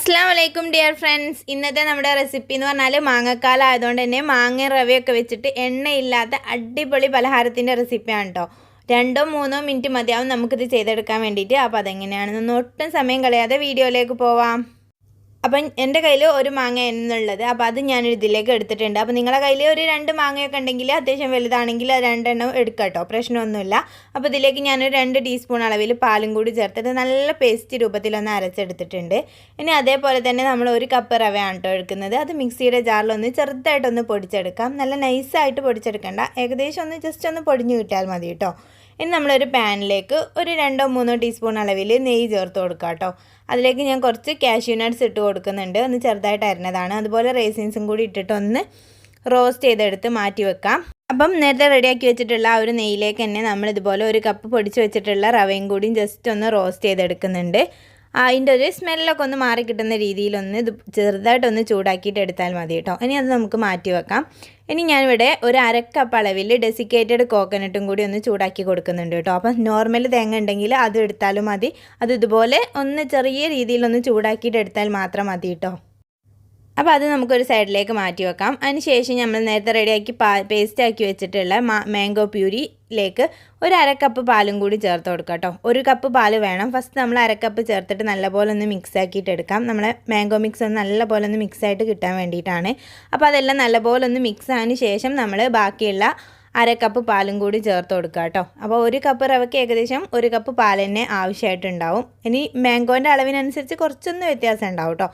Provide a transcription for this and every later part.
Assalamualaikum dear friends. ഇന്നത്തെ നമ്മുടെ recipe എന്ന് പറഞ്ഞാൽ മാങ്ങക്കാലം ആയതുകൊണ്ട് തന്നെ മാങ്ങ റവയൊക്കെ വെച്ചിട്ട് എണ്ണയില്ലാത്ത അടിപൊളി പലഹാരത്തിന്റെ റെസിപ്പിയാണ് ട്ടോ. 2-3 മിനിറ്റ് മതിയാവും നമുക്കിത് ചെയ്തെടുക്കാൻ വേണ്ടിയിട്ട്. അപ്പോൾ അതെങ്ങനെയാണെന്ന് ഒട്ടും സമയം കളയാതെ വീഡിയോയിലേക്ക് പോവാം. അപ്പം എൻ്റെ കയ്യിൽ ഒരു മാങ്ങ എന്നുള്ളത് അപ്പോൾ അത് ഞാൻ ഇതിലേക്ക് എടുത്തിട്ടുണ്ട്. അപ്പോൾ നിങ്ങളുടെ കയ്യിൽ ഒരു 2 മാങ്ങയൊക്കെ ഉണ്ടെങ്കിൽ അത്യാവശ്യം വലുതാണെങ്കിൽ 2 എണ്ണം എടുക്കാം കേട്ടോ, പ്രശ്നമൊന്നുമില്ല. അപ്പോൾ ഇതിലേക്ക് ഞാനൊരു 2 ടീസ്പൂൺ അളവിൽ പാലും കൂടി ചേർത്തിട്ട് നല്ല പേസ്റ്റ് രൂപത്തിലൊന്ന് അരച്ചെടുത്തിട്ടുണ്ട്. ഇനി അതേപോലെ തന്നെ നമ്മൾ 1 കപ്പ് റവയാണ് കേട്ടോ എടുക്കുന്നത്. അത് മിക്സിയുടെ ജാറിലൊന്ന് ചെറുതായിട്ടൊന്ന് പൊടിച്ചെടുക്കാം. നല്ല നൈസായിട്ട് പൊടിച്ചെടുക്കണ്ട, ഏകദേശം ഒന്ന് ജസ്റ്റ് ഒന്ന് പൊടിഞ്ഞു കിട്ടിയാൽ മതി കേട്ടോ. ഇനി നമ്മളൊരു പാനിലേക്ക് ഒരു 2-3 ടീസ്പൂൺ അളവിൽ നെയ്യ് ചേർത്ത് കൊടുക്കാം കേട്ടോ. അതിലേക്ക് ഞാൻ കുറച്ച് കാഷ്യൂ നട്ട്സ് ഇട്ട് കൊടുക്കുന്നുണ്ട്, ഒന്ന് ചെറുതായിട്ട് അരിഞ്ഞതാണ്. അതുപോലെ റേസിൻസും കൂടി ഇട്ടിട്ട് ഒന്ന് റോസ്റ്റ് ചെയ്തെടുത്ത് മാറ്റി വെക്കാം. അപ്പം നേരത്തെ റെഡിയാക്കി വെച്ചിട്ടുള്ള ആ ഒരു നെയ്യിലേക്ക് തന്നെ നമ്മളിതുപോലെ 1 കപ്പ് പൊടിച്ച് വെച്ചിട്ടുള്ള റവയും കൂടിയും ജസ്റ്റ് ഒന്ന് റോസ്റ്റ് ചെയ്തെടുക്കുന്നുണ്ട്. അതിൻ്റെ ഒരു സ്മെല്ലൊക്കെ ഒന്ന് മാറി കിട്ടുന്ന രീതിയിലൊന്ന് ഇത് ചെറുതായിട്ടൊന്ന് ചൂടാക്കിയിട്ട് എടുത്താൽ മതി കേട്ടോ. ഇനി അത് നമുക്ക് മാറ്റി വെക്കാം. ഇനി ഞാനിവിടെ ഒരു 1/2 കപ്പ് അളവിൽ ഡെസിക്കേറ്റഡ് കോക്കനട്ടും കൂടി ഒന്ന് ചൂടാക്കി കൊടുക്കുന്നുണ്ട് കേട്ടോ. അപ്പം നോർമൽ തേങ്ങ ഉണ്ടെങ്കിൽ അത് എടുത്താലും മതി. അത് ഇതുപോലെ ഒന്ന് ചെറിയ രീതിയിലൊന്ന് ചൂടാക്കിയിട്ട് എടുത്താൽ മാത്രം മതി കേട്ടോ. അപ്പോൾ അത് നമുക്കൊരു സൈഡിലേക്ക് മാറ്റി വെക്കാം. അതിന് ശേഷം നമ്മൾ നേരത്തെ റെഡിയാക്കി പേസ്റ്റ് ആക്കി വെച്ചിട്ടുള്ള മാംഗോ പ്യൂരിയിലേക്ക് ഒരു 1/2 കപ്പ് പാലും കൂടി ചേർത്ത് കൊടുക്കാം കേട്ടോ. 1 കപ്പ് പാൽ വേണം. ഫസ്റ്റ് നമ്മൾ 1/2 കപ്പ് ചേർത്തിട്ട് നല്ലപോലെ ഒന്ന് മിക്സ് ആക്കിയിട്ട് എടുക്കാം. നമ്മളെ മാംഗോ മിക്സ് ഒന്ന് നല്ലപോലെ ഒന്ന് മിക്സായിട്ട് കിട്ടാൻ വേണ്ടിയിട്ടാണ്. അപ്പോൾ അതെല്ലാം നല്ലപോലെ ഒന്ന് മിക്സ് ആയതിന് ശേഷം നമ്മൾ ബാക്കിയുള്ള 1/2 കപ്പ് പാലും കൂടി ചേർത്ത് കൊടുക്കുക കേട്ടോ. അപ്പോൾ 1 കപ്പ് റവയ്ക്ക് ഏകദേശം 1 കപ്പ് പാൽ തന്നെ ആവശ്യമായിട്ടുണ്ടാവും. ഇനി മാംഗോൻ്റെ അളവിനനുസരിച്ച് കുറച്ചൊന്ന് വ്യത്യാസം ഉണ്ടാവും കേട്ടോ.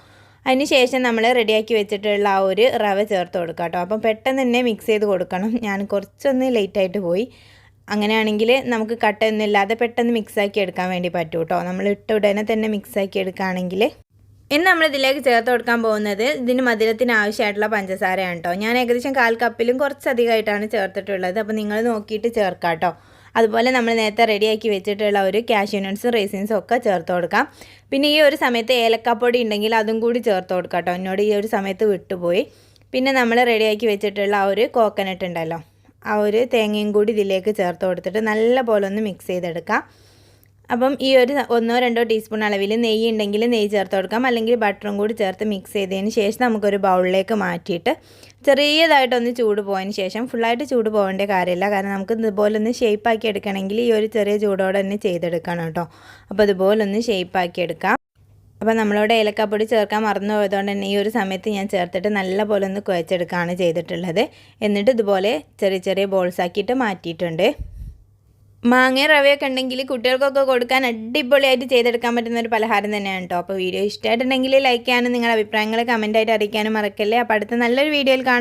അതിന് ശേഷം നമ്മൾ റെഡിയാക്കി വെച്ചിട്ടുള്ള ആ ഒരു റവ ചേർത്ത് കൊടുക്കുക കേട്ടോ. അപ്പം പെട്ടെന്ന് തന്നെ മിക്സ് ചെയ്ത് കൊടുക്കണം. ഞാൻ കുറച്ചൊന്ന് ലേറ്റായിട്ട് പോയി. അങ്ങനെയാണെങ്കിൽ നമുക്ക് കട്ടയൊന്നും ഇല്ലാതെ പെട്ടെന്ന് മിക്സാക്കി എടുക്കാൻ വേണ്ടി പറ്റും കേട്ടോ. നമ്മൾ ഇട്ട ഉടനെ തന്നെ മിക്സാക്കി എടുക്കുകയാണെങ്കിൽ. ഇനി നമ്മളിതിലേക്ക് ചേർത്ത് കൊടുക്കാൻ പോകുന്നത് ഇതിന് മധുരത്തിന് ആവശ്യമായിട്ടുള്ള പഞ്ചസാരയാണ് കേട്ടോ. ഞാൻ ഏകദേശം 1/4 കപ്പിലും കുറച്ചധികമായിട്ടാണ് ചേർത്തിട്ടുള്ളത്. അപ്പോൾ നിങ്ങൾ നോക്കിയിട്ട് ചേർക്കാം കേട്ടോ. അതുപോലെ നമ്മൾ നേരത്തെ റെഡിയാക്കി വെച്ചിട്ടുള്ള ഒരു കാഷ്യൂ നട്ട്സും റേസിൻസും ഒക്കെ ചേർത്ത് കൊടുക്കാം. പിന്നെ ഈ ഒരു സമയത്ത് ഏലക്കാപ്പൊടി ഉണ്ടെങ്കിൽ അതും കൂടി ചേർത്ത് കൊടുക്കാം കേട്ടോ. എന്നോട് ഈ ഒരു സമയത്ത് വിട്ടുപോയി. പിന്നെ നമ്മൾ റെഡിയാക്കി വെച്ചിട്ടുള്ള ആ ഒരു കോക്കനട്ട് ഉണ്ടല്ലോ, ആ ഒരു തേങ്ങയും കൂടി ഇതിലേക്ക് ചേർത്ത് കൊടുത്തിട്ട് നല്ല പോലെ ഒന്ന് മിക്സ് ചെയ്തെടുക്കാം. അപ്പം ഈ ഒരു 1-2 ടീസ്പൂൺ അളവിൽ നെയ്യ് ഉണ്ടെങ്കിൽ നെയ്യ് ചേർത്ത് കൊടുക്കാം, അല്ലെങ്കിൽ ബട്ടറും കൂടി ചേർത്ത് മിക്സ് ചെയ്തതിന് ശേഷം നമുക്കൊരു ബൗളിലേക്ക് മാറ്റിയിട്ട് ചെറിയതായിട്ടൊന്ന് ചൂട് പോയതിന് ശേഷം, ഫുള്ളായിട്ട് ചൂട് പോകേണ്ട കാര്യമില്ല, കാരണം നമുക്ക് ഇതുപോലെ ഒന്ന് ഷേപ്പാക്കി എടുക്കണമെങ്കിൽ ഈ ഒരു ചെറിയ ചൂടോടെ തന്നെ ചെയ്തെടുക്കണം കേട്ടോ. അപ്പോൾ ഇതുപോലൊന്ന് ഷേപ്പാക്കി എടുക്കാം. അപ്പോൾ നമ്മളോട് ഏലക്കാപ്പൊടി ചേർക്കാൻ മറന്നു പോയതുകൊണ്ട് തന്നെ ഈ ഒരു സമയത്ത് ഞാൻ ചേർത്തിട്ട് നല്ല പോലെ ഒന്ന് കുഴച്ചെടുക്കുകയാണ് ചെയ്തിട്ടുള്ളത്. എന്നിട്ട് ഇതുപോലെ ചെറിയ ചെറിയ ബോൾസ് ആക്കിയിട്ട് മാറ്റിയിട്ടുണ്ട്. മാങ്ങ റവയൊക്കെ ഉണ്ടെങ്കിൽ കുട്ടികൾക്കൊക്കെ കൊടുക്കാൻ അടിപൊളിയായിട്ട് ചെയ്തെടുക്കാൻ പറ്റുന്ന ഒരു പലഹാരം തന്നെയാണ് കേട്ടോ. അപ്പോൾ വീഡിയോ ഇഷ്ടമായിട്ടുണ്ടെങ്കിൽ ലൈക്ക് ചെയ്യാനും നിങ്ങളുടെ അഭിപ്രായങ്ങൾ കമൻറ്റായിട്ട് അറിയിക്കാനും മറക്കല്ലേ. അപ്പോൾ അടുത്ത നല്ലൊരു വീഡിയോയിൽ കാണാം.